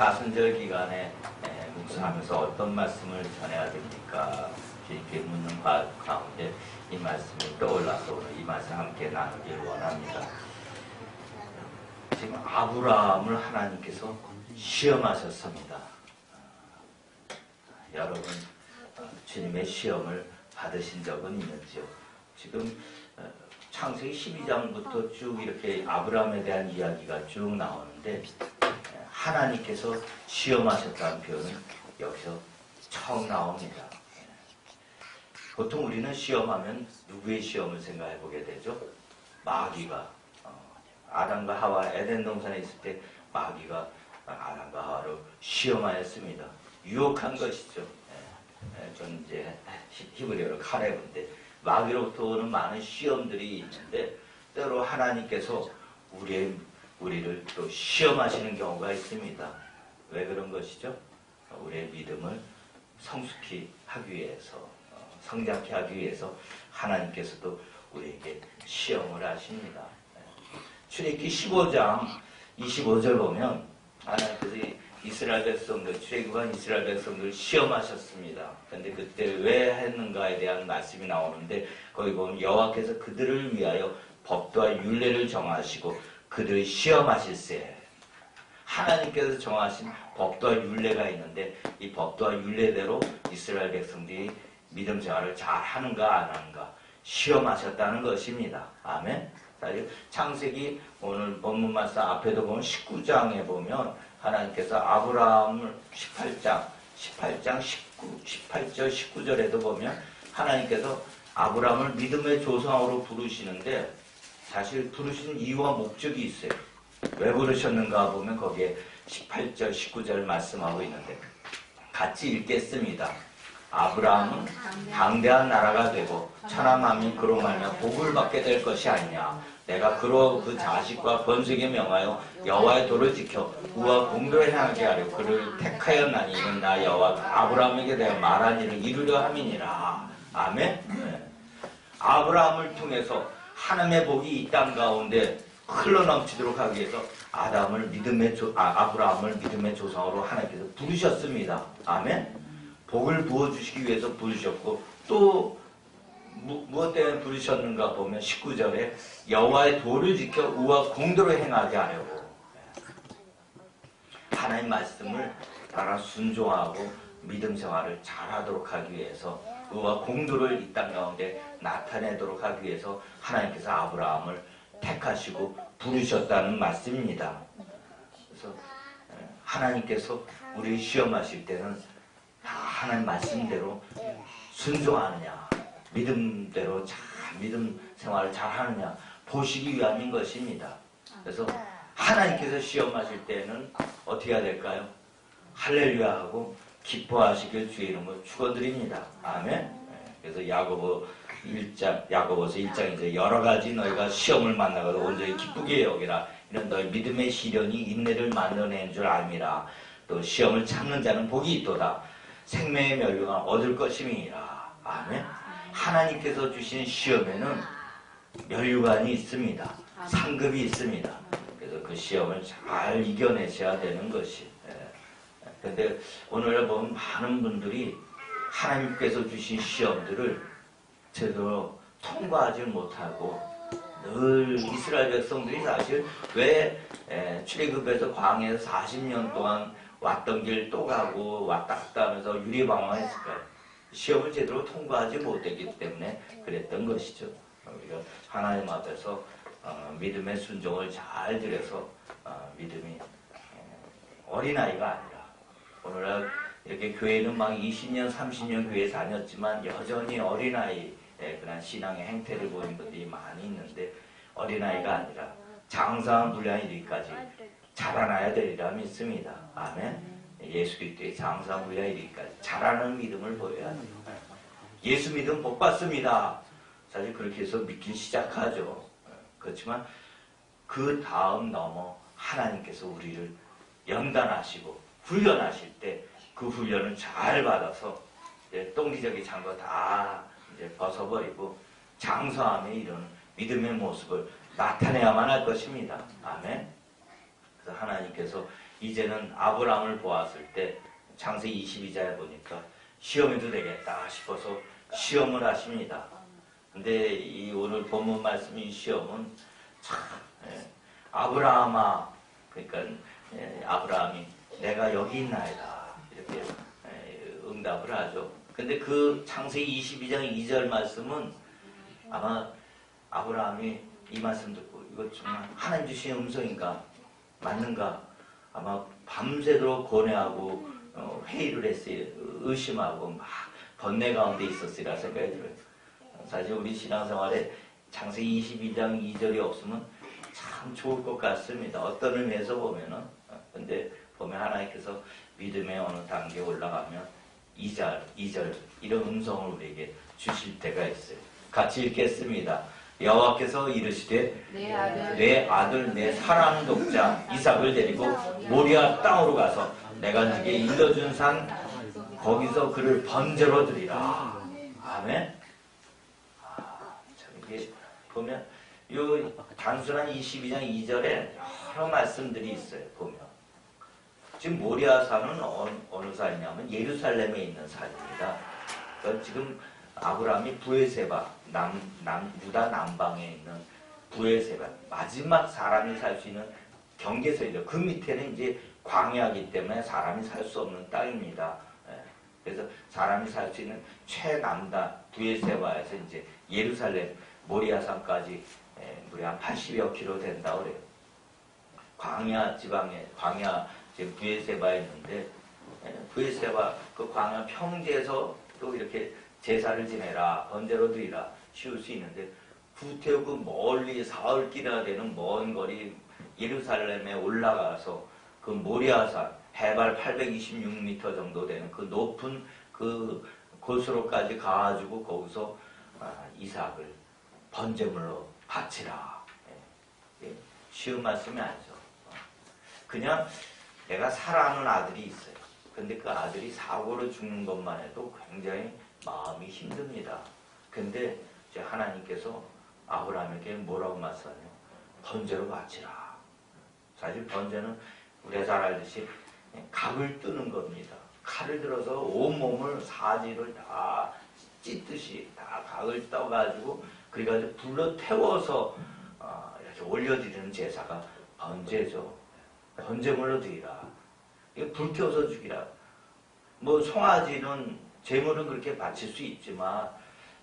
사순절 기간에 묵상하면서 어떤 말씀을 전해야 됩니까? 이렇게 묻는 가운데 이 말씀이 떠올라서 오늘 이 말씀 함께 나누길 원합니다. 지금 아브라함을 하나님께서 시험하셨습니다. 여러분 주님의 시험을 받으신 적은 있는지요? 지금 창세기 12장부터 쭉 이렇게 아브라함에 대한 이야기가 쭉 나오는데 하나님께서 시험하셨다는 표현은 여기서 처음 나옵니다. 보통 우리는 시험하면 누구의 시험을 생각해 보게 되죠? 마귀가 아담과 하와 에덴 동산에 있을 때 마귀가 아담과 하와를 시험하였습니다. 유혹한 것이죠. 전 이제 히브리어로 카레브인데 마귀로부터 오는 많은 시험들이 있는데 때로 하나님께서 우리를 또 시험하시는 경우가 있습니다. 왜 그런 것이죠? 우리의 믿음을 성숙히 하기 위해서, 성장케 하기 위해서 하나님께서도 우리에게 시험을 하십니다. 출애굽기 15장 25절 보면 하나님께서 이스라엘 백성들, 출애굽한 이스라엘 백성들을 시험하셨습니다. 그런데 그때 왜 했는가에 대한 말씀이 나오는데 거기 보면 여호와께서 그들을 위하여 법도와 율례를 정하시고 그들을 시험하실세. 하나님께서 정하신 법도와 율례가 있는데 이 법도와 율례대로 이스라엘 백성들이 믿음 생활을 잘 하는가 안 하는가 시험하셨다는 것입니다. 아멘. 창세기 오늘 본문 말씀 앞에도 보면 19장에 보면 하나님께서 아브라함을 18장 18절 19절에도 보면 하나님께서 아브라함을 믿음의 조상으로 부르시는데 사실 부르시는 이유와 목적이 있어요. 왜 부르셨는가 보면 거기에 18절 19절 말씀하고 있는데 같이 읽겠습니다. 아브라함은 강대한 나라가 되고 천한 만민 그로 말미암아 복을 받게 될 것이 아니냐. 내가 그로 그 자식과 번식에 명하여 여호와의 도를 지켜 우와 공도를 행하게 하려 그를 택하였나니 이는 나 여호와 아브라함에게 대해 말한 일을 이루려 함이니라. 아멘. 네. 아브라함을 통해서 하나님의 복이 이 땅 가운데 흘러넘치도록 하기 위해서 아브라함을 믿음의 조상으로 하나님께서 부르셨습니다. 아멘. 복을 부어주시기 위해서 부르셨고 또 무엇 때문에 부르셨는가 보면 19절에 여호와의 도를 지켜 우와 공도를 행하게 하려고 하나님 말씀을 따라 순종하고 믿음 생활을 잘하도록 하기 위해서 우와 공도를 이 땅 가운데 나타내도록 하기 위해서 하나님께서 아브라함을 택하시고 부르셨다는 말씀입니다. 그래서 하나님께서 우리를 시험하실 때는 다 하나님 말씀대로 순종하느냐 믿음대로 믿음 생활을 잘 하느냐 보시기 위함인 것입니다. 그래서 하나님께서 시험하실 때는 어떻게 해야 될까요? 할렐루야 하고 기뻐하시길 주의 이름으로 축원드립니다. 아멘. 그래서 야고보서 1장 이제 여러 가지 너희가 시험을 만나거든 온전히 기쁘게 여기라. 이런 너희 믿음의 시련이 인내를 만들어내는 줄 알미라. 또 시험을 참는 자는 복이 있도다. 생명의 멸류관 얻을 것임이니라. 아멘. 하나님께서 주신 시험에는 멸류관이 있습니다. 상급이 있습니다. 그래서 그 시험을 잘 이겨내셔야 되는 것이. 그런데 오늘 보면 많은 분들이 하나님께서 주신 시험들을 제대로 통과하지 못하고 늘 이스라엘 백성들이 사실 왜 출애굽에서 광야에서 40년 동안 왔던 길 또 가고 왔다 갔다 하면서 유리방황했을까요? 시험을 제대로 통과하지 못했기 때문에 그랬던 것이죠. 우리가 하나님 앞에서 믿음의 순종을 잘 들여서 믿음이 어린아이가 아니라 오늘날 이렇게 교회는 막 20년 30년 교회 다녔지만 여전히 어린아이의 그런 신앙의 행태를 보이는 것들이 많이 있는데 어린아이가 아니라 장성한 분량이 이르기까지 자라나야 되리라 믿습니다. 아멘. 예수 그리스도의 장성한 분량이 이르기까지 자라는 믿음을 보여야 돼요. 예수 믿음 복 받습니다. 사실 그렇게 해서 믿기 시작하죠. 그렇지만 그 다음 넘어 하나님께서 우리를 연단하시고 훈련하실 때 그 훈련을 잘 받아서 똥기저귀 찬 거 다 이제 벗어버리고 장성함에 이르는 믿음의 모습을 나타내야만 할 것입니다. 아멘. 그래서 하나님께서 이제는 아브라함을 보았을 때 창세기 22장에 보니까 시험해도 되겠다 싶어서 시험을 하십니다. 근데 이 오늘 본문 말씀 이 시험은 참 아브라함아, 그러니까 아브라함이 내가 여기 있나이다 이렇게 응답을 하죠. 근데 그 창세기 22장 2절 말씀은 아마 아브라함이 이 말씀 듣고 이거 정말 하나님 주신 음성인가 맞는가 아마 밤새도록 고뇌하고 회의를 했어요. 의심하고 막 번뇌 가운데 있었으리라 생각이 들어요. 사실 우리 신앙생활에 창세기 22장 2절이 없으면 참 좋을 것 같습니다. 어떤 의미에서 보면은. 근데 보면 하나님께서 믿음의 어느 단계에 올라가면 2절 이런 음성을 우리에게 주실 때가 있어요. 같이 읽겠습니다. 여호와께서 이르시되 내 아들 내 사랑하는 독자 이삭을 데리고 모리아 땅으로 가서 내가 네게 일러준 산 거기서 그를 번제로 드리라. 아멘. 참 이게 보면 요 단순한 22장 2절에 여러 말씀들이 있어요. 보면 지금 모리아 산은 어느 산이냐면 예루살렘에 있는 산입니다. 그러니까 지금 아브라함이 부에세바 유다 남방에 있는 부에세바 마지막 사람이 살 수 있는 경계선이죠. 그 밑에는 이제 광야이기 때문에 사람이 살 수 없는 땅입니다. 그래서 사람이 살 수 있는 최남단 부에세바에서 이제 예루살렘 모리아산까지 무려 한 80여 킬로 된다고 그래요. 광야 지방에 광야 지금 부에세바에 있는데 부에세바 그 광야 평지에서 또 이렇게 제사를 지내라 번제로 드리라 쉬울 수 있는데 구태여 멀리 사흘길이나 되는 먼 거리 예루살렘에 올라가서 그 모리아산 해발 826m 정도 되는 그 높은 그 곳으로까지 가가지고 거기서 이삭을 번제물로 바치라. 쉬운 말씀이 아니죠. 그냥 내가 사랑하는 아들이 있어요. 근데 그 아들이 사고로 죽는 것만 해도 굉장히 마음이 힘듭니다. 근데 이제 하나님께서 아브라함에게 뭐라고 말씀하냐? 번제로 바치라. 사실 번제는 우리가 잘 알듯이 각을 뜨는 겁니다. 칼을 들어서 온몸을 사지를 다 찢듯이 다 각을 떠가지고 그래가지고 불로 태워서 이렇게 올려드리는 제사가 번제죠. 번제물로 드리라. 이거 불 태워서 죽이라. 뭐 송아지는 제물은 그렇게 바칠 수 있지만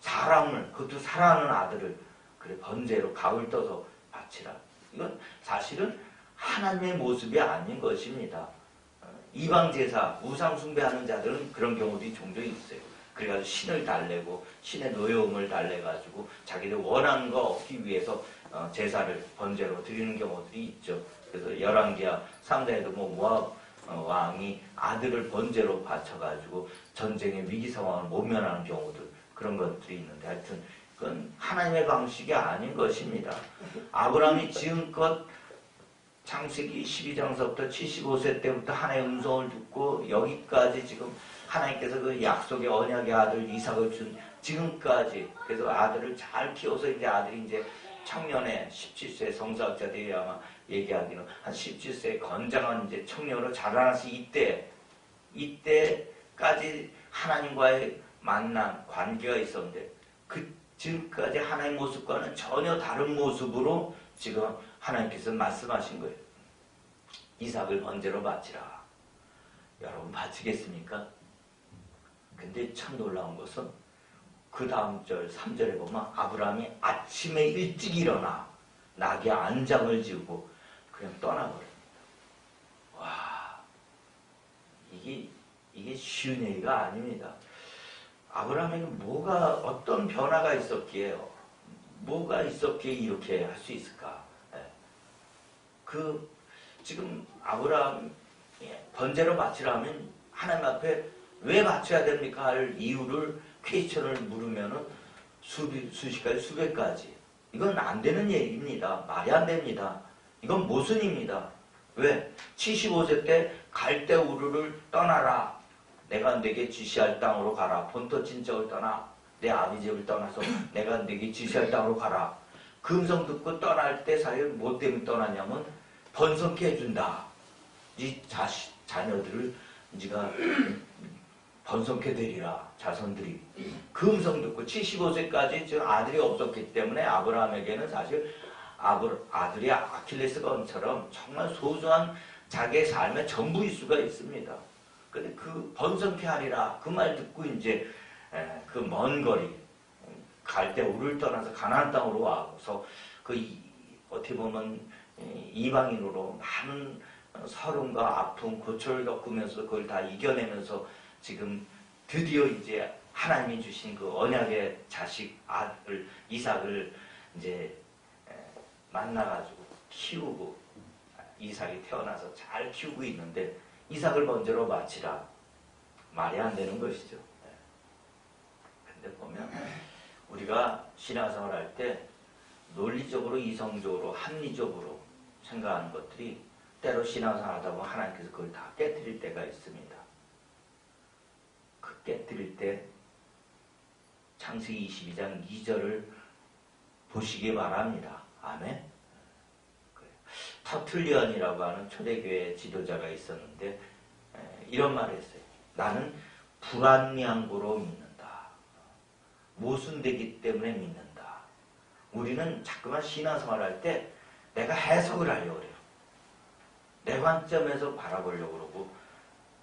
사람을 그것도 사랑하는 아들을 그래 번제로 각을 떠서 바치라. 이건 사실은 하나님의 모습이 아닌 것입니다. 이방 제사 우상 숭배하는 자들은 그런 경우들이 종종 있어요. 그래가지고 신을 달래고 신의 노여움을 달래가지고 자기들 원하는 거 얻기 위해서 제사를 번제로 드리는 경우들이 있죠. 그래서 열왕기하 3장에도 모압 왕이 아들을 번제로 바쳐가지고 전쟁의 위기 상황을 모면하는 경우들 그런 것들이 있는데 하여튼 그건 하나님의 방식이 아닌 것입니다. 아브라함이 지금껏 창세기 12장서부터 75세 때부터 하나님의 음성을 듣고 여기까지 지금 하나님께서 그 약속의 언약의 아들 이삭을 준 지금까지 그래서 아들을 잘 키워서 이제 아들이 이제 청년에 17세 성사학자들이 아마 얘기하기는 한 17세 건장한 이제 청년으로 자라나서 이때까지 하나님과의 만남 관계가 있었는데 그 지금까지 하나님 모습과는 전혀 다른 모습으로 지금 하나님께서 말씀하신 거예요. 이삭을 번제로 바치라. 여러분 바치겠습니까? 근데 참 놀라운 것은 그 다음 절 3절에 보면 아브라함이 아침에 일찍 일어나 낙에 안장을 지우고 그냥 떠나버립니다. 와, 이게 쉬운 얘기가 아닙니다. 아브라함에게 어떤 변화가 있었기에 뭐가 있었기에 이렇게 할 수 있을까? 지금 아브라함 번제로 바치라면 하나님 앞에 왜 바쳐야 됩니까? 할 이유를 퀘스천을 물으면은 수십 가지 수백 가지 이건 안 되는 얘기입니다. 말이 안 됩니다. 이건 모순입니다. 왜? 75세 때 갈대 우르를 떠나라. 내가 네게 지시할 땅으로 가라. 본토 친척을 떠나 내 아비 집을 떠나서 내가 네게 지시할 땅으로 가라. 그 음성 듣고 떠날 때 사실 뭐 때문에 떠나냐면 번성케 해준다. 네 자녀들을 네가 번성케 되리라. 자손들이. 그 음성 듣고 75세까지 지금 아들이 없었기 때문에 아브라함에게는 사실 아들이 아킬레스건처럼 정말 소중한 자기의 삶의 전부일 수가 있습니다. 근데 그 번성케 하리라 그 말 듣고 이제 그 먼 거리 갈대 우를 떠나서 가나안 땅으로 와서 어떻게 보면 이방인으로 많은 서름과 아픔, 고초를 겪으면서 그걸 다 이겨내면서 지금 드디어 이제 하나님이 주신 그 언약의 자식 아들 이삭을 이제 만나가지고 키우고 이삭이 태어나서 잘 키우고 있는데 이삭을 번제로 바치라 말이 안 되는 것이죠. 근데 보면 우리가 신앙생활 할 때 논리적으로 이성적으로 합리적으로 생각하는 것들이 때로 신앙생활 하다 보면 하나님께서 그걸 다 깨뜨릴 때가 있습니다. 그 깨뜨릴 때 창세기 22장 2절을 보시기 바랍니다. 아멘. 터틀리언이라고 하는 초대교회 지도자가 있었는데 이런 말을 했어요. 나는 불합리한고로 믿는다. 모순되기 때문에 믿는다. 우리는 자꾸만 신앙생활 할 때 내가 해석을 하려고 그래요. 내 관점에서 바라보려고 그러고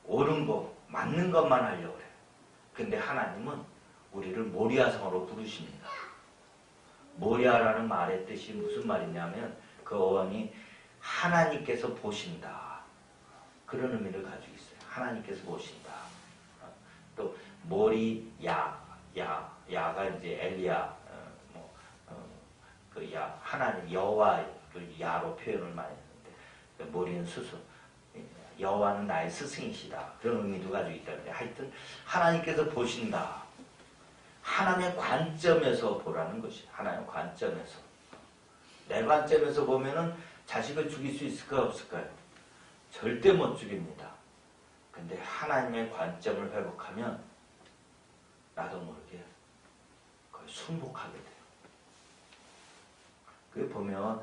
옳은 거, 맞는 것만 하려고 그래요. 근데 하나님은 우리를 모리아성으로 부르십니다. 모리아라는 말의 뜻이 무슨 말이냐면 그 어원이 하나님께서 보신다. 그런 의미를 가지고 있어요. 하나님께서 보신다. 또 야가 이제 엘리야, 그 야, 하나님 여호와를 야로 표현을 많이 했는데 모리는 스승, 여호와는 나의 스승이시다. 그런 의미도 가지고 있다는데 하여튼 하나님께서 보신다. 하나님의 관점에서 보라는 것이 하나님의 관점에서. 내 관점에서 보면은 자식을 죽일 수 있을까 없을까요? 절대 못 죽입니다. 근데 하나님의 관점을 회복하면 나도 모르게 거의 순복하게 돼요. 그 보면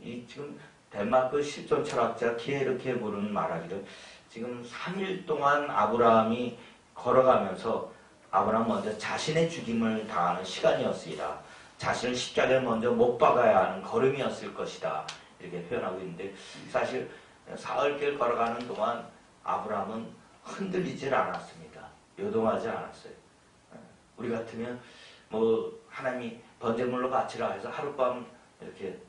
이 지금 덴마크 실존 철학자 키에르케 부르는 말하기를 지금 3일 동안 아브라함이 걸어가면서 아브라함 먼저 자신의 죽임을 당하는 시간이었으리라. 자신을 십자가에 먼저 못 박아야 하는 걸음이었을 것이다. 이렇게 표현하고 있는데 사실 사흘길 걸어가는 동안 아브라함은 흔들리질 않았습니다. 요동하지 않았어요. 우리 같으면 뭐 하나님이 번제물로 바치라 해서 하룻밤 이렇게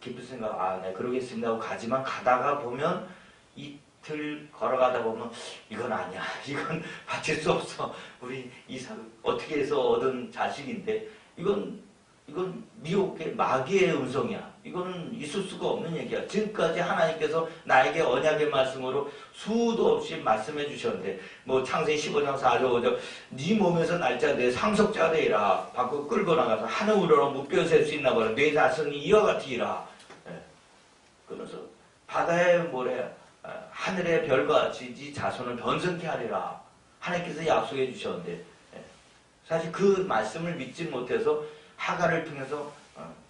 깊은 생각 네 그러겠습니다 하고 가지만 가다가 보면 이틀 걸어가다 보면 이건 아니야. 이건 바칠 수 없어. 우리 이삭 어떻게 해서 얻은 자식인데 이건 미혹의 마귀의 음성이야. 이거는 있을 수가 없는 얘기야. 지금까지 하나님께서 나에게 언약의 말씀으로 수도 없이 말씀해 주셨는데 뭐 창세기 15장 4절 5절 네 몸에서 날짜 내 상속자가 되리라. 밖으로 끌고 나가서 하늘으로 묶여서 셀 수 있나 보라. 내 자손이 이와 같으리라. 그러면서 바다의 모래 하늘의 별과 같이 네 자손을 번성케 하리라. 하나님께서 약속해 주셨는데 사실 그 말씀을 믿지 못해서 하갈을 통해서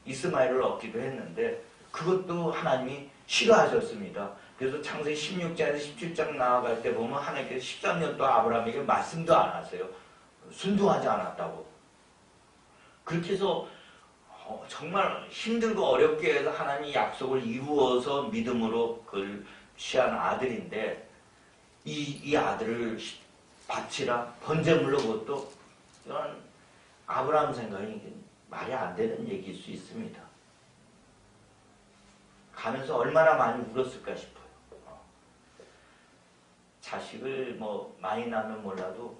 이스마엘을 얻기도 했는데 그것도 하나님이 싫어하셨습니다. 그래서 창세기 16장에서 17장 나아갈 때 보면 하나님께서 13년 동안 아브라함에게 말씀도 안 하세요. 순종하지 않았다고. 그렇게 해서 정말 힘들고 어렵게 해서 하나님이 약속을 이루어서 믿음으로 그걸 취한 아들인데 이 아들을 바치라 번제물로 그것도 이런 아브라함 생각이 말이 안 되는 얘기일 수 있습니다. 가면서 얼마나 많이 울었을까 싶어요. 자식을 뭐 많이 낳으면 몰라도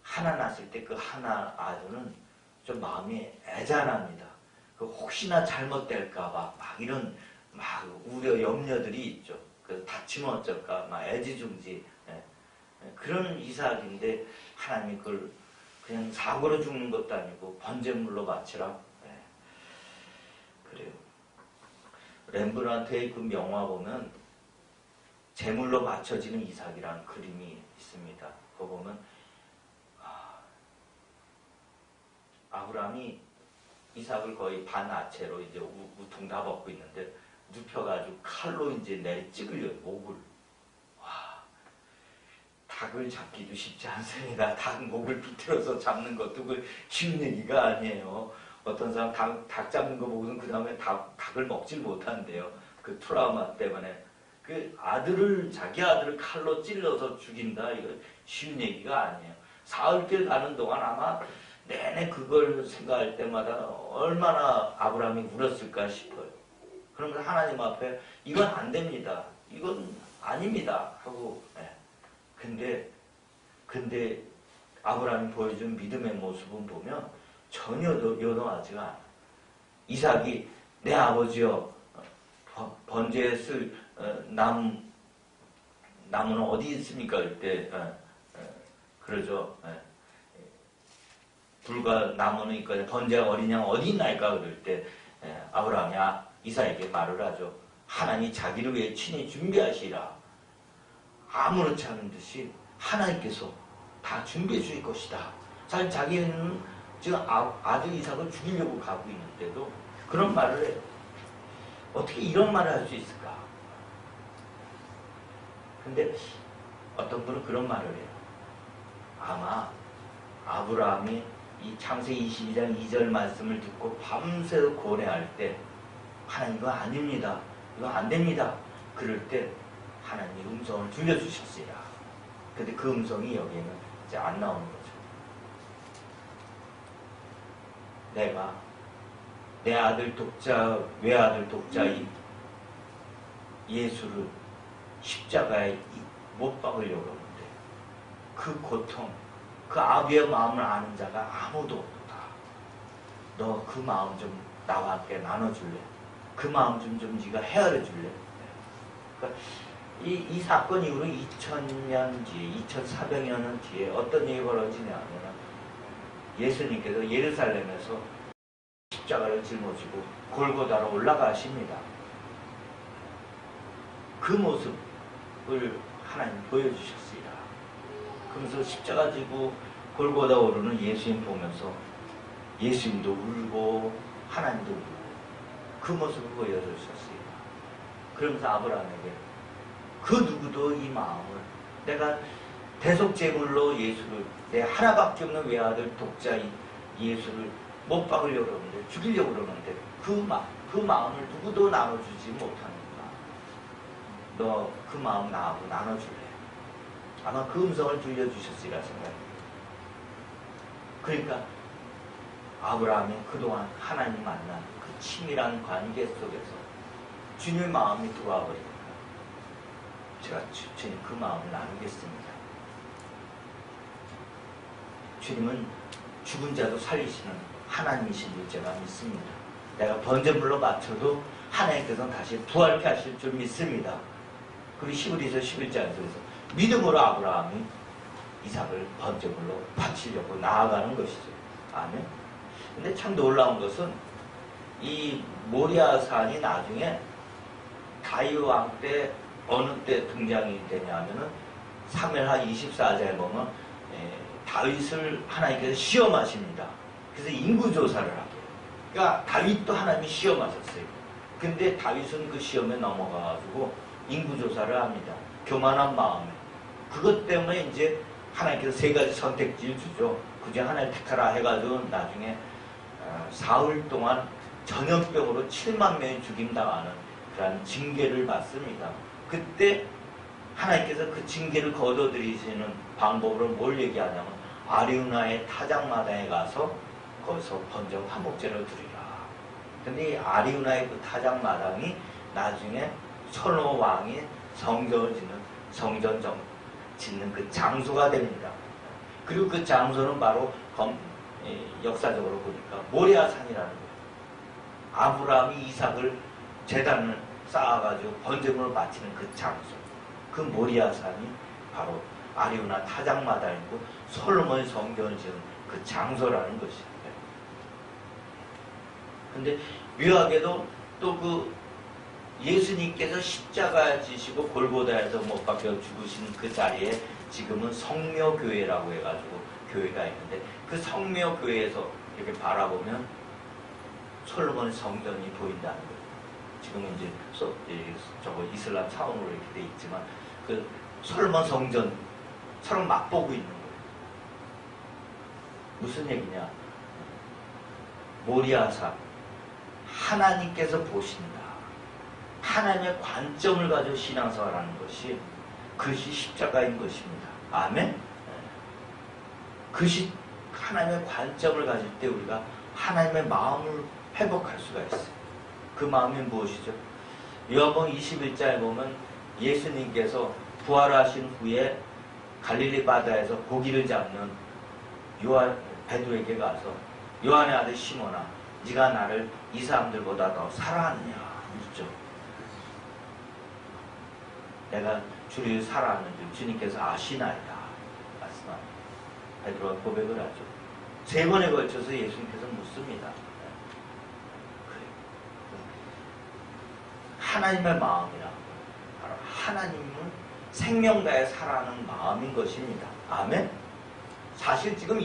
하나 낳았을 때 그 하나 아들은 좀 마음이 애잔합니다. 그 혹시나 잘못될까봐 막 이런 막 우려 염려들이 있죠. 그 다치면 어쩔까 막 애지중지 그런 이삭인데 하나님이 그걸 그냥 사고로 죽는 것도 아니고 번제물로 바치라. 그래요. 렘브란트의 그 명화 보면 제물로 바쳐지는 이삭이라는 그림이 있습니다. 그거 보면 아브라함이 이삭을 거의 반아체로 이제 우퉁 다 벗고 있는데 눕혀가지고 칼로 이제 내리 찍으려고 목을 닭을 잡기도 쉽지 않습니다. 닭 목을 비틀어서 잡는 것도 그 쉬운 얘기가 아니에요. 어떤 사람 닭 잡는 거 보고는 그 다음에 닭을 먹질 못한대요. 그 트라우마 때문에. 그 자기 아들을 칼로 찔러서 죽인다. 이거 쉬운 얘기가 아니에요. 사흘길 가는 동안 아마 내내 그걸 생각할 때마다 얼마나 아브라함이 울었을까 싶어요. 그러면서 하나님 앞에 이건 안 됩니다. 이건 아닙니다. 하고, 예. 근데 아브라함이 보여준 믿음의 모습은 보면 전혀 요동하지가 않아. 이삭이 내 아버지여 번제에 쓸 나무는 어디 있습니까? 그때 그러죠. 불과 나무는 있거든. 번제와 어린 양 어디 있나이까? 그럴 때 아브라함이 이삭에게 말을 하죠. 하나님이 자기를 위해 친히 준비하시라. 아무렇지 않은 듯이 하나님께서 다 준비해 주실 것이다. 사실 자기는 지금 아들 이삭을 죽이려고 가고 있는데도 그런 말을 해요. 어떻게 이런 말을 할 수 있을까? 근데 어떤 분은 그런 말을 해요. 아마 아브라함이 이 창세기 22장 2절 말씀을 듣고 밤새 고뇌할 때 하나님 이거 아닙니다. 이거 안 됩니다. 그럴 때 하나님이 음성을 들려주셨으리라. 근데 그 음성이 여기에는 이제 안 나오는 거죠. 내가 내 아들 독자, 외아들 독자인 예수를 십자가에 못 박으려고 하는데 그 고통, 그 아비의 마음을 아는 자가 아무도 없다. 너 그 마음 좀 나와 함께 나눠줄래? 그 마음 좀 네가 헤아려 줄래? 그러니까 이 사건 이후로 2000년 뒤에, 2400년 뒤에 어떤 일이 벌어지냐면 예수님께서 예루살렘에서 십자가를 짊어지고 골고다로 올라가십니다. 그 모습을 하나님 보여주셨습니다. 그러면서 십자가 지고 골고다 오르는 예수님 보면서 예수님도 울고 하나님도 울고 그 모습을 보여주셨습니다. 그러면서 아브라함에게 그 누구도 이 마음을 내가 대속제물로 예수를 내 하나밖에 없는 외아들 독자인 예수를 못 박으려고 그러는데 죽이려고 그러는데 그 마음을 누구도 나눠주지 못하는구나. 너 그 마음 나하고 나눠줄래? 아마 그 음성을 들려주셨으리라 생각합니다. 그러니까 아브라함이 그동안 하나님 만난 그 치밀한 관계 속에서 주님의 마음이 들어와 버립니다. 제가 주님 그 마음을 나누겠습니다. 주님은 죽은 자도 살리시는 하나님이신 줄 제가 믿습니다. 내가 번제물로 바쳐도 하나님께서는 다시 부활케 하실 줄 믿습니다. 그리고 히브리서 11장에서 믿음으로 아브라함이 이삭을 번제물로 바치려고 나아가는 것이죠. 아멘. 근데 참 놀라운 것은 이 모리아산이 나중에 다윗 왕 때 어느 때 등장이 되냐면은 사무엘하 24장에 보면 다윗을 하나님께서 시험하십니다. 그래서 인구조사를 하게. 그러니까 다윗도 하나님이 시험하셨어요. 근데 다윗은 그 시험에 넘어가가지고 인구조사를 합니다. 교만한 마음에. 그것 때문에 이제 하나님께서 세 가지 선택지를 주죠. 그중에 하나를 택하라 해가지고 나중에 사흘 동안 전염병으로 7만 명이 죽임당하는 그런 징계를 받습니다. 그때 하나님께서 그 징계를 거둬들이시는 방법으로 뭘 얘기하냐면 아리우나의 타작마당에 가서 거기서 번제와 화목제를 드리라. 근데 이 아리우나의 그 타작마당이 나중에 솔로몬 왕이 성전을 짓는 그 장소가 됩니다. 그리고 그 장소는 바로 역사적으로 보니까 모리아산이라는 거예요. 아브라함이 이삭을 제단을 쌓아가지고 번제물을 바치는 그 장소, 그 모리아산이 바로 아리우나 타작마당이고 솔로몬이 성전을 지은 그 장소라는 것입니다. 근데 묘하게도 또 그 예수님께서 십자가 지시고 골고다에서 못 박혀 죽으신 그 자리에 지금은 성묘교회라고 해가지고 교회가 있는데 그 성묘교회에서 이렇게 바라보면 솔로몬 성전이 보인다는 거예요. 지금은 이제 저거 이슬람 차원으로 이렇게 돼 있지만 그 솔로몬 성전 서로 맛보고 있는 거예요. 무슨 얘기냐? 모리아산, 하나님께서 보신다. 하나님의 관점을 가지고 신앙생활하는 것이 그것이 십자가인 것입니다. 아멘? 그것이 하나님의 관점을 가질 때 우리가 하나님의 마음을 회복할 수가 있어요. 그 마음이 무엇이죠? 요한복음 21장에 보면 예수님께서 부활하신 후에 갈릴리 바다에서 고기를 잡는 베드로에게 가서 요한의 아들 시몬아, 네가 나를 이 사람들보다 더 사랑하느냐 묻죠. 내가 주를 사랑하는 줄 주님께서 아시나이다 말씀합니다. 베드로가 고백을 하죠. 3번에 걸쳐서 예수님께서 묻습니다. 그래요. 하나님의 마음이라 바로 하나님은 생명 다해 사랑하는 마음인 것입니다. 아멘? 사실 지금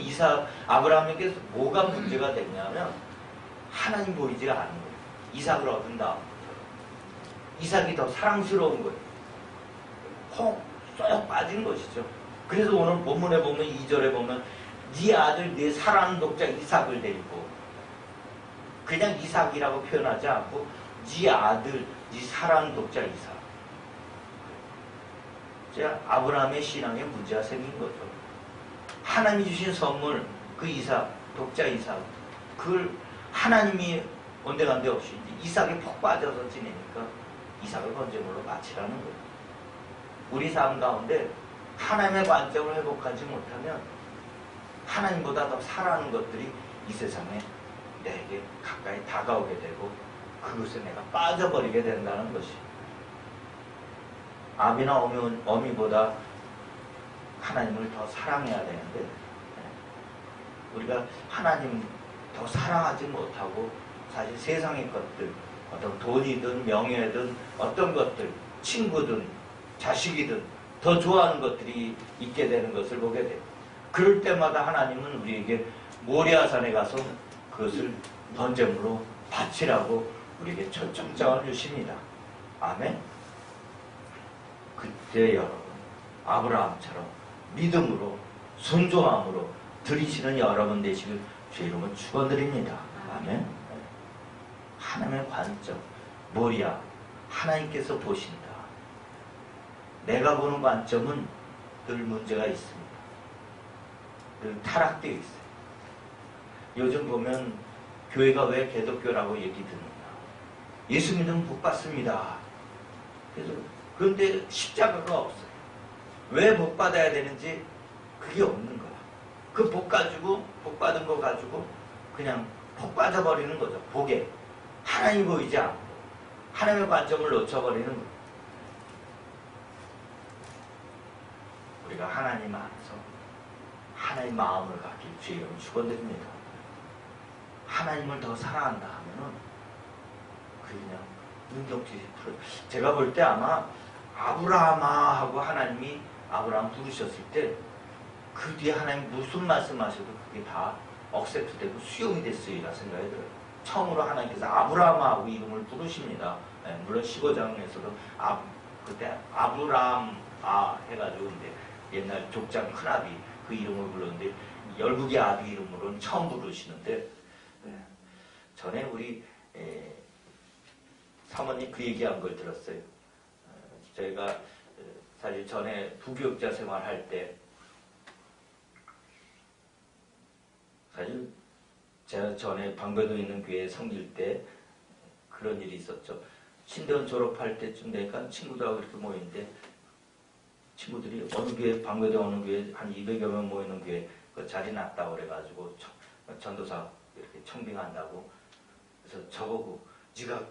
아브라함에게서 뭐가 문제가 됐냐면 하나님 보이지가 않는 거예요. 이삭을 얻은 다음부터 이삭이 더 사랑스러운 거예요. 쏙 빠진 것이죠. 그래서 오늘 본문에 보면 2절에 보면 네 아들 네 사랑하는 독자 이삭을 데리고 그냥 이삭이라고 표현하지 않고 네 아들 네 사랑하는 독자 이삭. 아브라함의 신앙에 문제가 생긴 거죠. 하나님이 주신 선물 그 이삭 독자 이삭 그걸 하나님이 온데간데 없이 이삭에 푹 빠져서 지내니까 이삭을 번제물로 바치라는 거예요. 우리 삶 가운데 하나님의 관점을 회복하지 못하면 하나님보다 더 사랑하는 것들이 이 세상에 내게 가까이 다가오게 되고 그것에 내가 빠져버리게 된다는 것이 아비나 어미보다 하나님을 더 사랑해야 되는데 우리가 하나님 더 사랑하지 못하고 사실 세상의 것들 어떤 돈이든 명예든 어떤 것들 친구든 자식이든 더 좋아하는 것들이 있게 되는 것을 보게 돼요. 그럴 때마다 하나님은 우리에게 모리아산에 가서 그것을 번제물로 바치라고 우리에게 초청장을 주십니다. 아멘. 그때 여러분 아브라함처럼 믿음으로 순종함으로 드리시는 여러분 되시길 주의 이름으로 축원드립니다. 아멘. 하나님의 관점 모리아 하나님께서 보신다. 내가 보는 관점은 늘 문제가 있습니다. 늘 타락되어 있어요. 요즘 보면 교회가 왜 개독교라고 얘기 듣느냐. 예수 믿으면 복 받습니다. 그런데 십자가가 없어요. 왜 복 받아야 되는지 그게 없는 거야. 그 복 가지고 복 받은 거 가지고 그냥 복 빠져버리는 거죠. 복에 하나님이 보이지 않고 하나님의 관점을 놓쳐버리는 거예요. 우리가 하나님 안에서 하나님 마음을 갖길 주의 이름으로 축원드립니다. 하나님을 더 사랑한다 하면은 그냥 능력질이 풀어요. 제가 볼 때 아마 아브라함아 하고 하나님이 아브라함 부르셨을 때 그 뒤에 하나님 무슨 말씀하셔도 그게 다 억셉트되고 수용이 됐으리라 생각이 들어요. 처음으로 하나님께서 아브라함아 하고 이름을 부르십니다. 물론 15장에서도 그때 아브라함 해가지고 근데 옛날 족장 큰아비 그 이름을 불렀는데 열국의 아비 이름으로는 처음 부르시는데 전에 우리 사모님 그 얘기한 걸 들었어요. 저희가 사실 전에 부교육자 생활할 때 사실 제가 전에 방배도에 있는 교회에 섬길 때 그런 일이 있었죠. 신대원 졸업할 때쯤 되니까 친구들하고 이렇게 모이는데 친구들이 어느 교회, 방배도에 어느 교회 한 200여 명 모이는 교회 그 자리 났다고 그래가지고 전도사 이렇게 청빙한다고 그래서 저보고 네가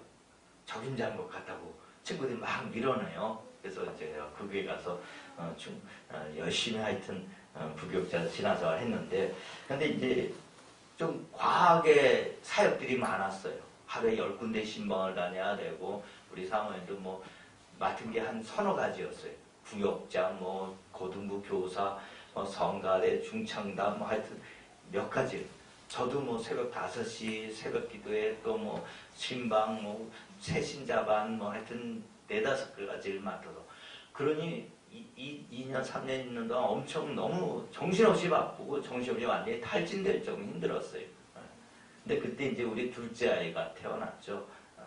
적임자인 것 같다고 친구들이 막 밀어내요. 그래서 이제 그 교회 가서 열심히 하여튼 부교육자 신앙생활 했는데 근데 이제 좀 과하게 사역들이 많았어요. 하루에 10군데 신방을 다녀야 되고 우리 사모님도 뭐 맡은 게 한 서너 가지였어요. 부역자, 뭐 고등부 교사, 뭐 성가대, 중창단, 뭐 하여튼 몇 가지. 저도 뭐 새벽 5시 새벽 기도에 또 뭐 신방, 뭐 새신자반, 뭐 하여튼 4-5가지를 맡아서 그러니 2년, 3년 있는 동안 엄청 너무 정신없이 바쁘고 정신없이 완전히 탈진될 정도 힘들었어요. 근데 그때 이제 우리 둘째 아이가 태어났죠.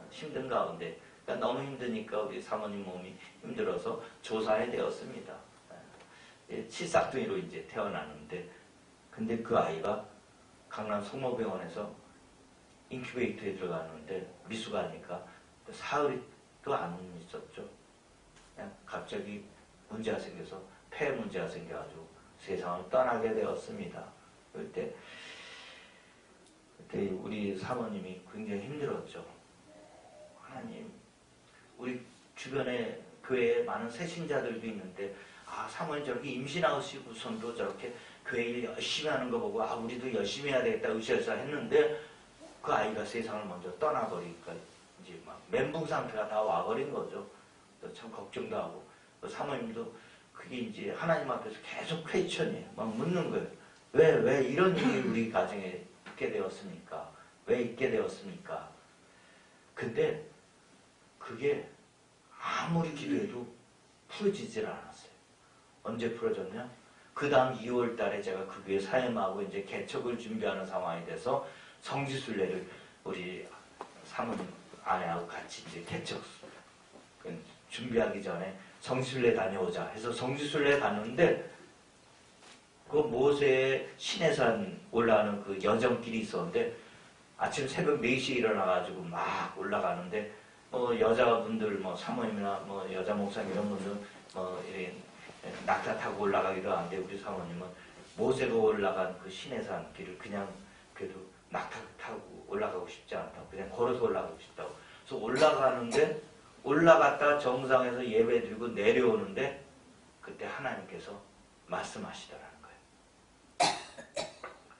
힘든 가운데. 그러니까 너무 힘드니까 우리 사모님 몸이 힘들어서 조산이 되었습니다. 칠삭둥이로 이제 태어났는데, 근데 그 아이가 강남 성모병원에서 인큐베이터에 들어갔는데 미숙하니까 사흘도 안 있었죠. 그냥 갑자기 문제가 생겨서 폐 문제가 생겨가지고 세상을 떠나게 되었습니다. 그때 우리 사모님이 굉장히 힘들었죠. 하나님, 우리 주변에 교회에 많은 새신자들도 있는데 사모님 저렇게 임신하시고선도 저렇게 교회 일 열심히 하는 거 보고 우리도 열심히 해야 되겠다 으쌰으쌰 했는데 그 아이가 세상을 먼저 떠나버리니까 이제 막 멘붕 상태가 다 와버린 거죠. 참 걱정도 하고 사모님도 그게 이제 하나님 앞에서 계속 퀘스천이에요. 막 묻는 거예요. 왜 이런 일이 우리 가정에 있게 되었습니까? 왜 있게 되었습니까? 근데 그게 아무리 기도해도 풀어지질 않았어요. 언제 풀어졌냐? 그 다음 2월 달에 제가 그 교회 사임하고 이제 개척을 준비하는 상황이 돼서 성지순례를 우리 사모님 아내하고 같이 이제 개척 준비하기 전에 성지순례 다녀오자 해서 성지순례 갔는데 그 모세의 시내산 올라가는 그 여정길이 있었는데 아침 새벽 4시에 일어나가지고 막 올라가는데 여자분들 사모님이나 여자 목사님 이런 분들 이렇게 낙타 타고 올라가기도 하는데 우리 사모님은 모세가 올라간 그 시내산 길을 그냥 그래도 낙타 타고 올라가고 싶지 않다고 그냥 걸어서 올라가고 싶다고. 그래서 올라가는데 올라갔다 정상에서 예배 드리고 내려오는데 그때 하나님께서 말씀하시더라는 거예요.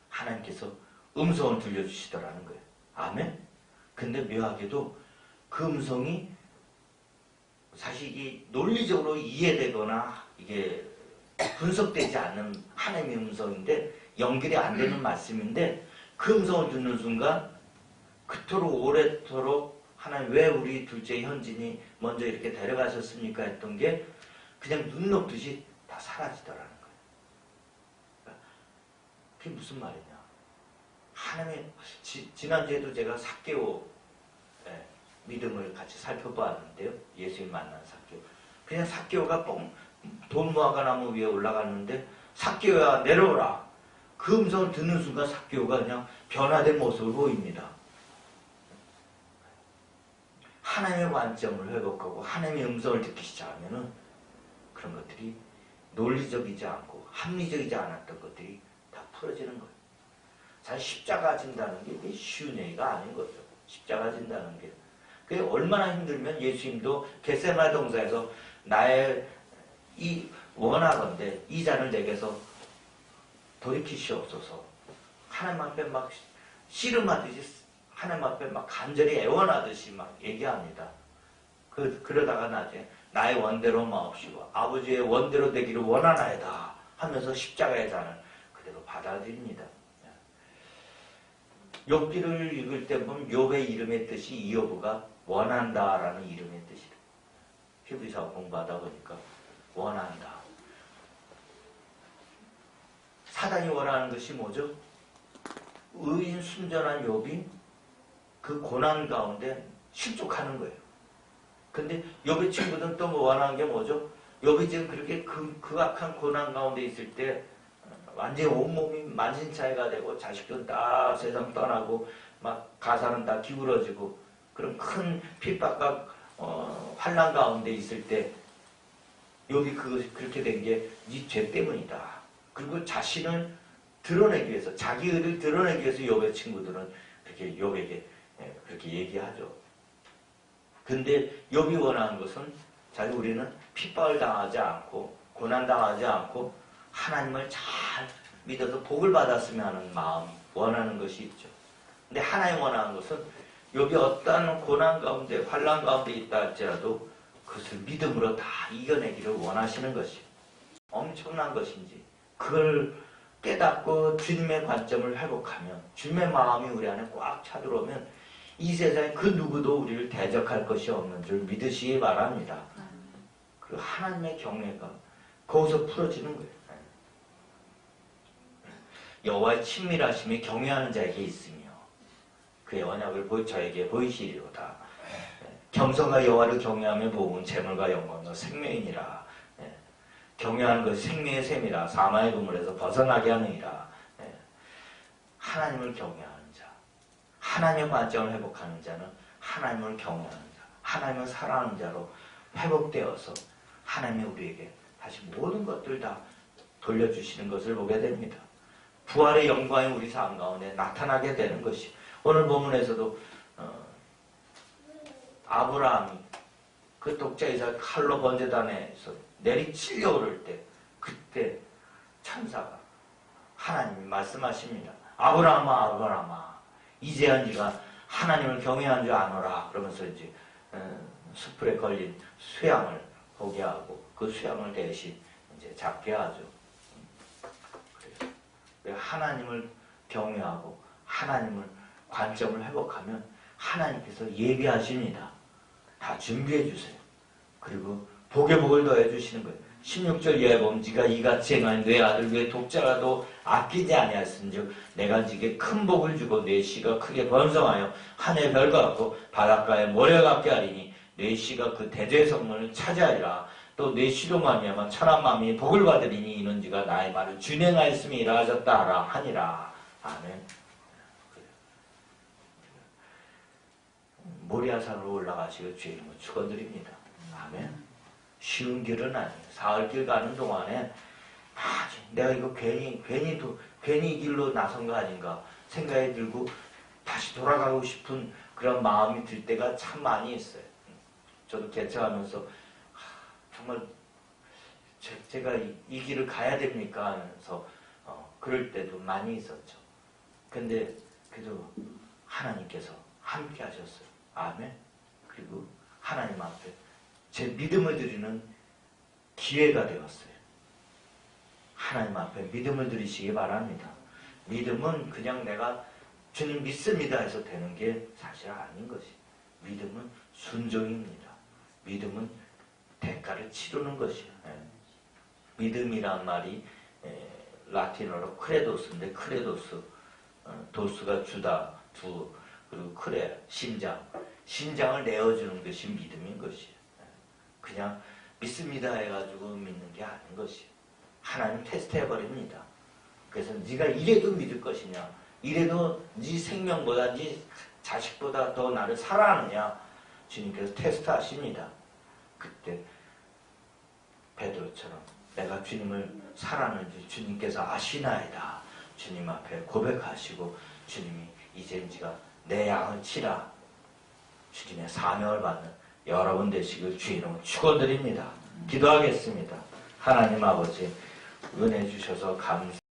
하나님께서 음성을 들려주시더라는 거예요. 아멘? 근데 묘하게도 그 음성이 사실 이게 논리적으로 이해되거나 이게 분석되지 않는 하나님의 음성인데 연결이 안 되는 말씀인데 그 음성을 듣는 순간 그토록 오래도록 하나님 왜 우리 둘째 현진이 먼저 이렇게 데려가셨습니까? 했던 게 그냥 눈 녹듯이 다 사라지더라는 거예요. 그게 무슨 말이냐? 하나님의 지난주에도 제가 삭개오 믿음을 같이 살펴보았는데요. 예수님 만난 삭개오. 그냥 삭개오가 돈 모아가 나무 위에 올라갔는데 삭개오야 내려오라. 그 음성을 듣는 순간 삭개오가 그냥 변화된 모습을 보입니다. 하나님의 관점을 회복하고 하나님의 음성을 듣기 시작하면은 그런 것들이 논리적이지 않고 합리적이지 않았던 것들이 다 풀어지는 거예요. 사실 십자가 진다는 게 쉬운 얘기가 아닌 거죠. 십자가 진다는 게. 그게 얼마나 힘들면 예수님도 겟세마네 동산에서 나의 이 원하건대 이 잔을 내게서 돌이키시옵소서. 하나님 앞에 막 씨름하듯이 하나님 앞에 막 간절히 애원하듯이 막 얘기합니다. 그러다가 나중에 나의 원대로 마옵시고 아버지의 원대로 되기를 원하나이다 하면서 십자가의 잔을 그대로 받아들입니다. 욥기를 읽을 때 보면 욥의 이름의 뜻이 이요브가 원한다라는 이름의 뜻이다. 히브리서 공부하다 보니까 원한다. 사단이 원하는 것이 뭐죠? 의인 순전한 욥이 그 고난 가운데 실족하는 거예요. 근데 욥의 친구들은 또 원하는 게 뭐죠? 욥이 지금 그렇게 극악한 고난 가운데 있을 때 완전히 온몸이 만신창이가 되고 자식들은 다 세상 떠나고 막 가사는 다 기울어지고 그런 큰 핍박과 환난 가운데 있을 때 욥이 그렇게 된 게 네 죄 때문이다. 그리고 자신을 드러내기 위해서 자기 의를 드러내기 위해서 욥의 친구들은 그렇게 욥에게 그렇게 얘기하죠. 근데 욥이 원하는 것은 자기 우리는 핍박을 당하지 않고 고난 당하지 않고 하나님을 잘 믿어서 복을 받았으면 하는 마음 원하는 것이 있죠. 근데 하나님 원하는 것은 욥이 어떠한 고난 가운데 환난 가운데 있다 할지라도 그것을 믿음으로 다 이겨내기를 원하시는 것이요. 엄청난 것인지 그걸 깨닫고 주님의 관점을 회복하면 주님의 마음이 우리 안에 꽉 차들어오면 이 세상에 그 누구도 우리를 대적할 것이 없는 줄 믿으시기 바랍니다. 그 하나님의 경외가 거기서 풀어지는 거예요. 여호와의 친밀하심이 경외하는 자에게 있으며 그의 언약을 저에게 보이시리로다. 겸손과 여호와를 경외하며 복은 재물과 영광과 생명이니라. 경외하는 것이 생명의 셈이라. 사망의 그물에서 벗어나게 하느니라. 하나님을 경외하는 자, 하나님의 관점을 회복하는 자는 하나님을 경외하는 자, 하나님을 사랑하는 자로 회복되어서 하나님이 우리에게 다시 모든 것들 다 돌려주시는 것을 보게 됩니다. 부활의 영광이 우리 삶 가운데 나타나게 되는 것이, 오늘 본문에서도 아브라함이 그 독자이사 칼로 번제단에서 내리치려고 그럴 때, 그때 천사가 하나님이 말씀하십니다. 아브라함아, 아브라함아, 이제야 네가 하나님을 경외한 줄 아노라. 그러면서 이제 숯불에 걸린 쇠양을 보게 하고 그 쇠양을 대신 이제 잡게 하죠. 그래서 하나님을 경외하고 하나님을 관점을 회복하면 하나님께서 예비하십니다. 다 준비해 주세요. 그리고 복에 복을 더해 주시는 거예요. 16절 이하에 보면 네가 이같이 행하니 내 아들 내 독자라도 아끼지 아니하였은즉 내가 네게 큰 복을 주고 내 씨가 크게 번성하여 하늘의 별과 같고 바닷가의 모래 같게 하리니 내 씨가 그 대대의 성문을 차지하리라. 또 내 씨로 말미암아 천한 만민이 복을 받으리니 이는 네가 나의 말을 준행하였음이라 하셨다 하라 하니라. 아멘. 모리아산으로 올라가시고 주의 이름을 축원드립니다. 아멘. 쉬운 길은 아니에요. 사흘길 가는 동안에 내가 이거 괜히 이 길로 나선 거 아닌가 생각이 들고 다시 돌아가고 싶은 그런 마음이 들 때가 참 많이 있어요. 저도 개척하면서 정말 제가 이 길을 가야 됩니까 하면서 그럴 때도 많이 있었죠. 근데 그래도 하나님께서 함께 하셨어요. 아멘. 그리고 하나님 앞에 제 믿음을 드리는 기회가 되었어요. 하나님 앞에 믿음을 드리시기 바랍니다. 믿음은 그냥 내가 주님 믿습니다 해서 되는 게 사실 아닌 것이. 믿음은 순종입니다. 믿음은 대가를 치르는 것이에요. 믿음이란 말이 라틴어로 크레도스인데, 크레도스, 도스가 주다, 그리고 크레, 심장을 내어주는 것이 믿음인 것이에요. 그냥 믿습니다 해가지고 믿는 게 아닌 것이에요. 하나님 테스트해버립니다. 그래서 네가 이래도 믿을 것이냐, 이래도 네 생명보다 네 자식보다 더 나를 사랑하느냐, 주님께서 테스트하십니다. 그때 베드로처럼 내가 주님을 사랑하는지 주님께서 아시나이다. 주님 앞에 고백하시고 주님이 이제 네가 내 양을 치라. 주님의 사명을 받는 여러분 되시길 주의 이름으로 축원드립니다. 기도하겠습니다. 하나님 아버지, 은혜 주셔서 감사합니다.